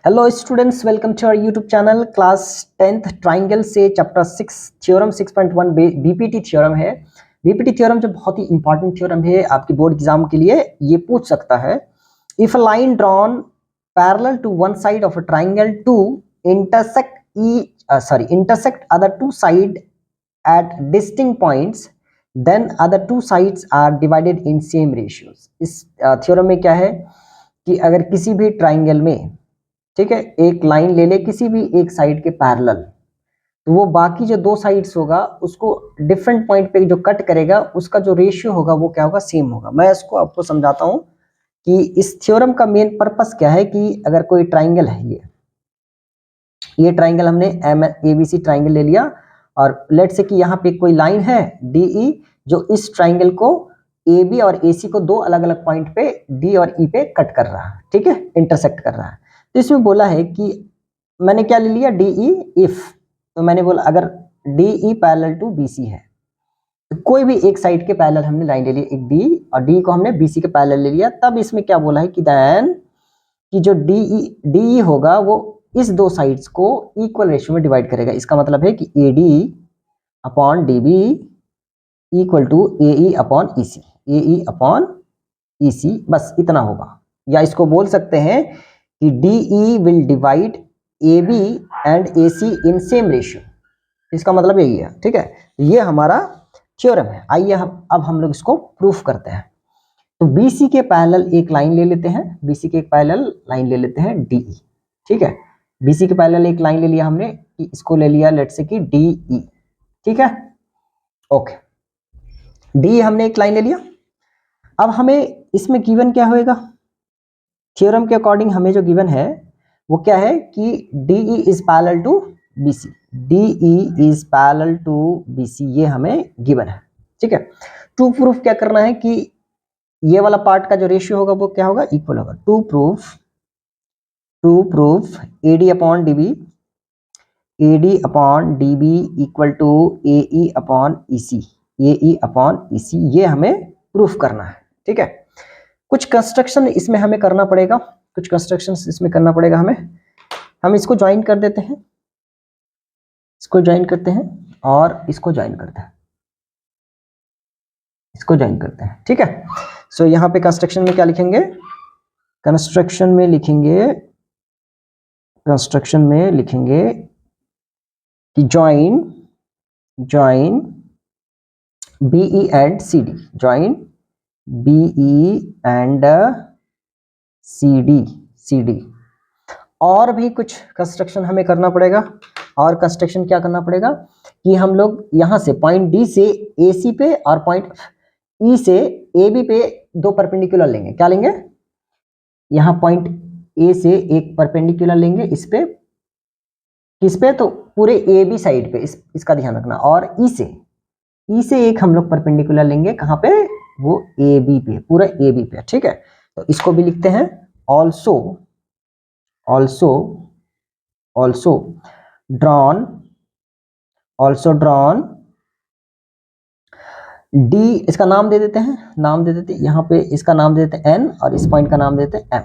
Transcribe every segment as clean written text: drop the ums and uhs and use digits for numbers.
Hello students, welcome to our YouTube channel. Class 10th triangle से chapter 6 theorem 6.1 BPT theorem है। BPT theorem जो बहुत ही important theorem है आपकी बोर्ड एग्जाम के लिए। ये पूछ सकता है, if a line drawn parallel to one side of a triangle to intersect other two side at distinct points, then other two sides are divided in same ratios। इस theorem में क्या है कि अगर किसी भी ट्राइंगल में, ठीक है, एक लाइन ले ले किसी भी एक साइड के पैरेलल, तो वो बाकी जो दो साइड्स होगा उसको डिफरेंट पॉइंट पे जो कट करेगा उसका जो रेशियो होगा वो क्या होगा, सेम होगा। मैं इसको आपको समझाता हूं कि इस थ्योरम का मेन पर्पस क्या है। कि अगर कोई ट्राइंगल है, ये ट्राइंगल हमने ABC ट्राइंगल ले लिया और लेट से कि यहाँ पे कोई लाइन है DE जो इस ट्राइंगल को AB और AC को दो अलग अलग पॉइंट पे D और E पे कट कर रहा है, ठीक है, इंटरसेक्ट कर रहा है। तो इसमें बोला है कि मैंने क्या ले लिया, DE इफ, तो मैंने बोला अगर DE पैरेलल टू BC है, तो कोई भी एक साइड के पैरेलल हमने लाइन ले ली, एक D और D को हमने BC के पैरेलल ले लिया। तब इसमें क्या बोला है कि देन कि जो DE होगा वो इस दो साइड्स को इक्वल रेशियो में डिवाइड करेगा। इसका मतलब है कि AD upon DB equal to AE upon EC, AE upon EC, बस इतना होगा। या इसको बोल सकते हैं कि DE will divide AB and AC in same ratio. इसका मतलब यही है, ठीक है। ये हमारा थ्योरम है। आइए अब हम लोग इसको प्रूफ करते हैं। तो BC के पैरेलल एक लाइन ले लेते हैं, BC के एक पैरेलल लाइन ले लेते हैं DE, ठीक है। BC के पैरेलल एक लाइन ले लिया हमने, कि इसको ले लिया लेट से कि DE, ठीक है, ओके। DE हमने एक लाइन ले लिया। अब हमें इसमें गिवन क्या होएगा, थ्योरम के अकॉर्डिंग हमें जो गिवन है वो क्या है कि DE is parallel to BC, DE is parallel to BC, ये हमें गिवन है, ठीक है। टू प्रूफ क्या करना है कि ये वाला पार्ट का जो रेशियो होगा वो क्या होगा, इक्वल होगा। To proof AD upon DB, AD upon DB equal to AE upon EC, AE upon EC, ये हमें प्रूफ करना है, ठीक है। कुछ कंस्ट्रक्शन इसमें हमें करना पड़ेगा, कुछ कंस्ट्रक्शन इसमें करना पड़ेगा हमें। हम इसको ज्वाइन कर देते हैं, इसको ज्वाइन करते हैं और इसको ज्वाइन करते हैं, इसको ज्वाइन करते हैं, ठीक है। सो यहाँ पे कंस्ट्रक्शन में क्या लिखेंगे, कंस्ट्रक्शन में लिखेंगे कि join BE and CD, join BE and CD। और भी कुछ कंस्ट्रक्शन हमें करना पड़ेगा। और कंस्ट्रक्शन क्या करना पड़ेगा कि हम लोग यहाँ से पॉइंट D से AC पे और पॉइंट E से AB पे दो परपेंडिकुलर लेंगे। क्या लेंगे, यहाँ पॉइंट A से एक परपेंडिकुलर लेंगे, इस पे, किस पे, तो पूरे AB साइड पे, इसका ध्यान रखना। और E से एक हम लोग परपेंडिकुलर लेंगे, कहाँ पे, वो AB पे, पूरा AB पे, ठीक है। तो इसको भी लिखते हैं ऑल्सो ड्रॉन D, इसका नाम दे देते हैं, यहाँ पे इसका नाम दे देते हैं N और इस पॉइंट का नाम देते हैं M।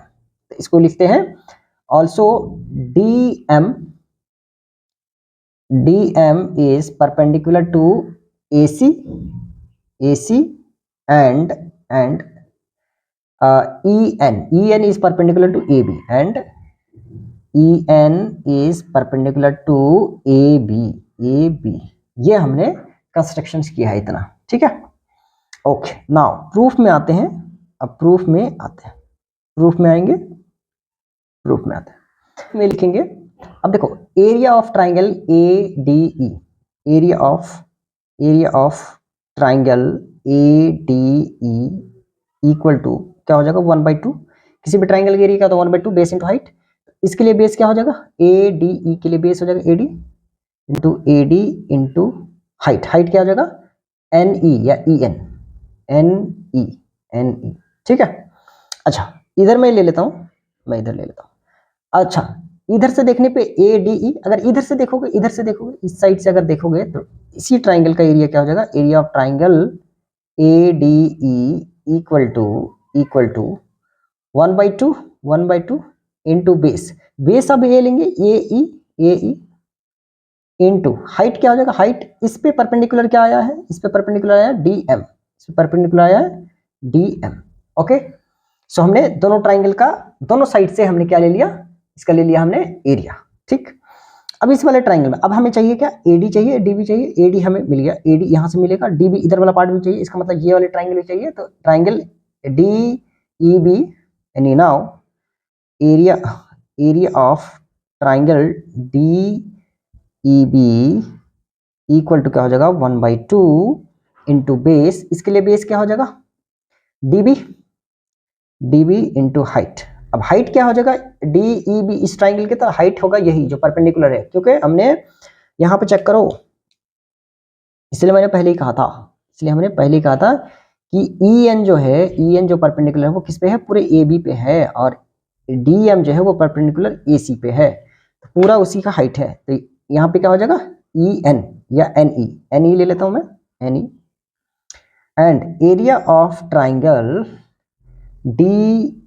तो इसको लिखते हैं also DM is perpendicular to AC and EN is perpendicular to AB and EN is perpendicular to AB। ये हमने कंस्ट्रक्शंस किया है इतना, ठीक है, ओके। नाउ प्रूफ में आते हैं। अब प्रूफ में आते हैं, लिखेंगे। अब देखो, area of triangle ADE, area of triangle ADE equal to क्या हो जाएगा, 1/2। किसी भी ट्राइंगल के एरिया का तो 1/2 बेस इंटू हाइट। इसके लिए बेस क्या हो जाएगा, ADE के लिए बेस हो जाएगा AD इंटू हाइट। हाइट क्या हो जाएगा, NE या NE, ठीक है। अच्छा, इधर मैं ले लेता हूँ, अच्छा, इधर से देखने पे ADE, अगर इधर से देखोगे, इस साइड से अगर देखोगे तो इसी ट्राइंगल का एरिया क्या हो जाएगा, area of triangle ADE equal to 1/2 into base. Base अब ए लेंगे ए ई इनटू हाइट क्या हो जाएगा, हाइट इस पे परपेंडिकुलर क्या आया है, इस पे परपेंडिकुलर आया डी एम, इस पे परपेंडिकुलर आया डी एम। ओके, सो हमने दोनों ट्राइंगल का दोनों साइड से हमने क्या ले लिया, इसका ले लिया हमने एरिया। ठीक, अब इस वाले ट्राइंगल में अब हमें चाहिए क्या, एडी चाहिए, डीबी चाहिए, एडी हमें मिल गया, एडी यहां से मिलेगा, डीबी इधर वाला पार्ट भी चाहिए, इसका मतलब ये वाले ट्राइंगल भी चाहिए, तो triangle D E B any now area area of triangle D E B equal to क्या हो जाएगा 1/2 इंटू बेस, इसके लिए बेस क्या हो जाएगा डीबी, डीबी इंटू हाइट। अब हाइट क्या हो जाएगा डी ई बी, इस ट्राइंगल की तरह हाइट होगा यही जो परपेंडिकुलर है, क्योंकि हमने यहां पे चेक करो, इसलिए मैंने पहले ही कहा था, इसलिए हमने पहले ही कहा था कि ई एन जो है, ई एन जो परपेंडिकुलर है वो किस पे है, पूरे ए बी पे है, और डी एम जो है वो परपेंडिकुलर ए सी पे है, तो पूरा उसी का हाइट है, तो यहाँ पे क्या हो जाएगा ई एन या एन ई ले लेता हूं मैं, N E, and area of triangle D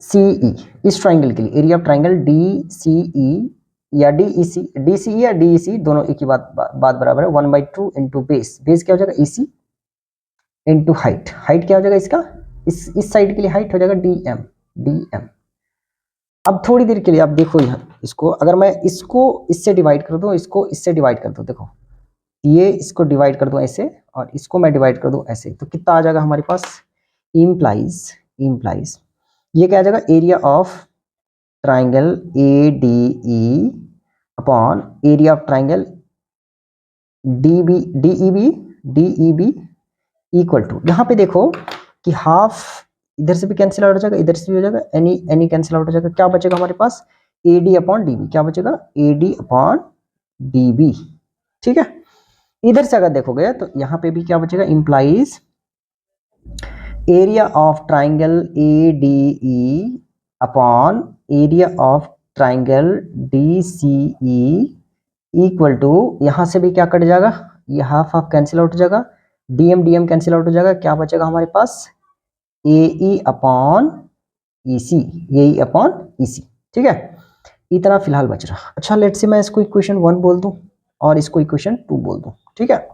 C E, इस ट्राइंगल के लिए area of triangle D C E या डी ई सी या डी ई सी दोनों एक ही बात बराबर है, 1/2 इंटू बेस, बेस क्या हो जाएगा ई सी इंटू हाइट, हाइट क्या हो जाएगा इसका, इस साइड के लिए हाइट हो जाएगा डी एम, डी एम। अब थोड़ी देर के लिए आप देखो यहाँ, इसको अगर मैं इसको इससे डिवाइड कर दूं, इसको इससे डिवाइड कर दूं, देखो ये इसको डिवाइड कर दूं ऐसे, और इसको मैं डिवाइड कर दूं ऐसे, तो कितना आ जाएगा हमारे पास, इम्प्लाइज ये क्या आ जाएगा area of triangle A D E upon area of triangle D B D E B equal to, यहाँ पे देखो कि हाफ इधर से भी कैंसिल आउट हो जाएगा, इधर से भी हो जाएगा, एनी कैंसिल आउट हो जाएगा, क्या बचेगा हमारे पास A D upon D B, क्या बचेगा A D upon D B. ठीक है, इधर से अगर देखोगे तो यहाँ पे भी क्या बचेगा, implies area of triangle A D E upon area of triangle D C E equal to, यहां से भी क्या कट जाएगा, ये हाफ हाफ कैंसिल आउट हो जाएगा, डीएम कैंसिल आउट हो जाएगा, क्या बचेगा हमारे पास ए ई अपॉन ई सी, ए ई अपॉन ई सी। ठीक है, इतना फिलहाल बच रहा। अच्छा लेट से मैं इसको इक्वेशन 1 बोल दूं और इसको इक्वेशन 2 बोल दूं। ठीक है,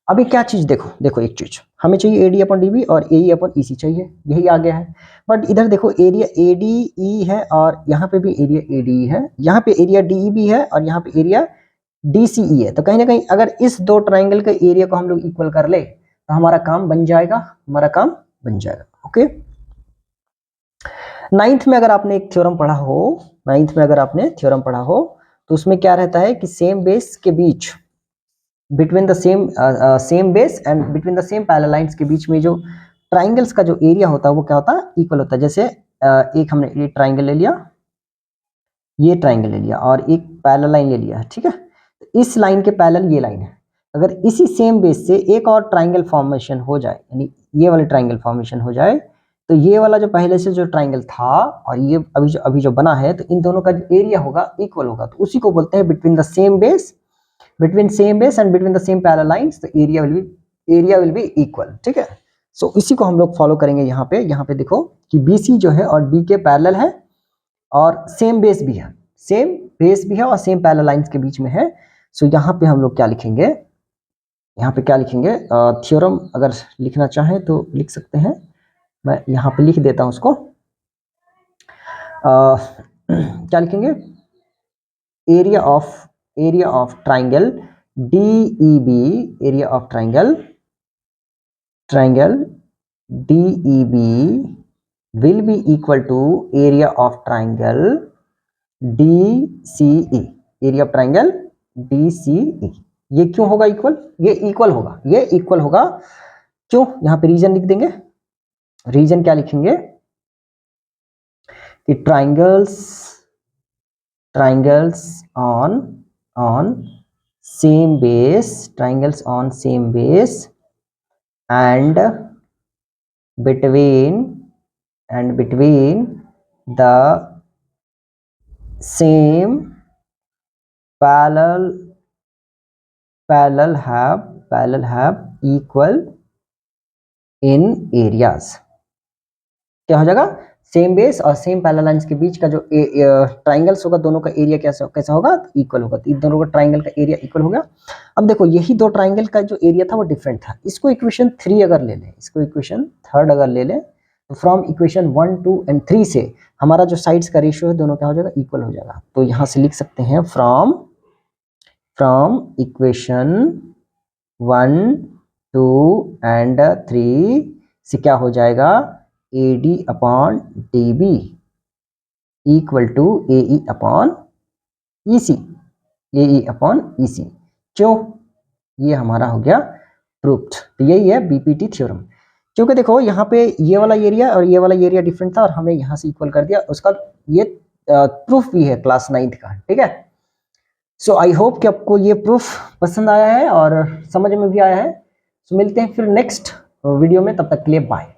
अभी क्या चीज देखो, देखो एक चीज हमें चाहिए A D upon D B और ए ई अपॉन ई सी चाहिए, यही आ गया है, बट इधर देखो एरिया ए डी ई है और यहाँ पे भी एरिया ए डी ई है, यहाँ पे एरिया डी ई भी है और यहाँ पे एरिया डी सी ई है, तो कहीं ना कहीं अगर इस दो ट्राइंगल के एरिया को हम लोग इक्वल कर ले तो हमारा काम बन जाएगा, हमारा काम बन जाएगा। ओके, नाइन्थ में अगर आपने एक थ्योरम पढ़ा हो, नाइन्थ में अगर आपने थ्योरम पढ़ा हो तो उसमें क्या रहता है कि सेम बेस के बीच, between the same base and between the same parallel lines के बीच में जो ट्राइंगल्स का जो एरिया होता है वो क्या होता है, इक्वल होता है। जैसे एक हमने ये ट्राइंगल ले लिया, ये ट्राइंगल ले लिया और एक पैरेलल लाइन ले लिया, ठीक है, इस लाइन के पैरेलल ये लाइन है, अगर इसी सेम बेस से एक और ट्राइंगल फॉर्मेशन हो जाए, यानी ये वाले ट्राइंगल फॉर्मेशन हो जाए, तो ये वाला जो पहले से जो ट्राइंगल था और ये अभी जो बना है, तो इन दोनों का जो एरिया होगा इक्वल होगा, तो उसी को बोलते हैं between the same base, between same base and between the same parallel lines, तो एरिया विल बी इक्वल। ठीक है, सो इसी को हम लोग फॉलो करेंगे यहाँ पे देखो कि BC जो है और D के पैरेलल है और सेम बेस भी है, सेम बेस भी है और सेम पैरेलल लाइंस के बीच में है। सो यहाँ पे हम लोग क्या लिखेंगे, यहाँ पे क्या लिखेंगे, थ्योरम अगर लिखना चाहें तो लिख सकते हैं, मैं यहाँ पे लिख देता हूँ उसको, क्या लिखेंगे, area of triangle DEB, area of triangle DEB will be equal to area of triangle DCE, area of triangle DCE। ये क्यों होगा इक्वल, ये इक्वल होगा, ये इक्वल होगा क्यों, यहां पे रीजन लिख देंगे, रीजन क्या लिखेंगे कि triangles on same base, triangles on same base and between the same parallel have equal in areas। क्या हो जाएगा, सेम बेस और सेम पैरेलल लाइंस के बीच का जो ट्राइंगल्स होगा दोनों का एरिया कैसा होगा, इक्वल होगा। तो इन दोनों का ट्राइंगल का एरिया इक्वल होगा। अब देखो यही दो ट्राइंगल का जो एरिया था वो डिफरेंट था। इसको इक्वेशन 3 अगर ले लें, इसको इक्वेशन 3 अगर ले लें, तो फ्रॉम इक्वेशन 1, 2 एंड 3 से हमारा जो साइड्स का रेशियो है दोनों क्या हो जाएगा, इक्वल हो जाएगा। तो यहां से लिख सकते हैं फ्रॉम इक्वेशन 1, 2 एंड 3 से क्या हो जाएगा, AD upon DB equal to AE upon EC, AE upon EC। क्यों, ये हमारा हो गया प्रूफ्ड। तो यही है BPT थ्योरम। क्योंकि देखो यहाँ पे ये वाला एरिया और ये वाला एरिया डिफरेंट था और हमने यहाँ से इक्वल कर दिया, उसका ये प्रूफ भी है क्लास 9th का, ठीक है। सो आई होप कि आपको ये प्रूफ पसंद आया है और समझ में भी आया है। सो मिलते हैं फिर नेक्स्ट वीडियो में, तब तक के लिए बाय।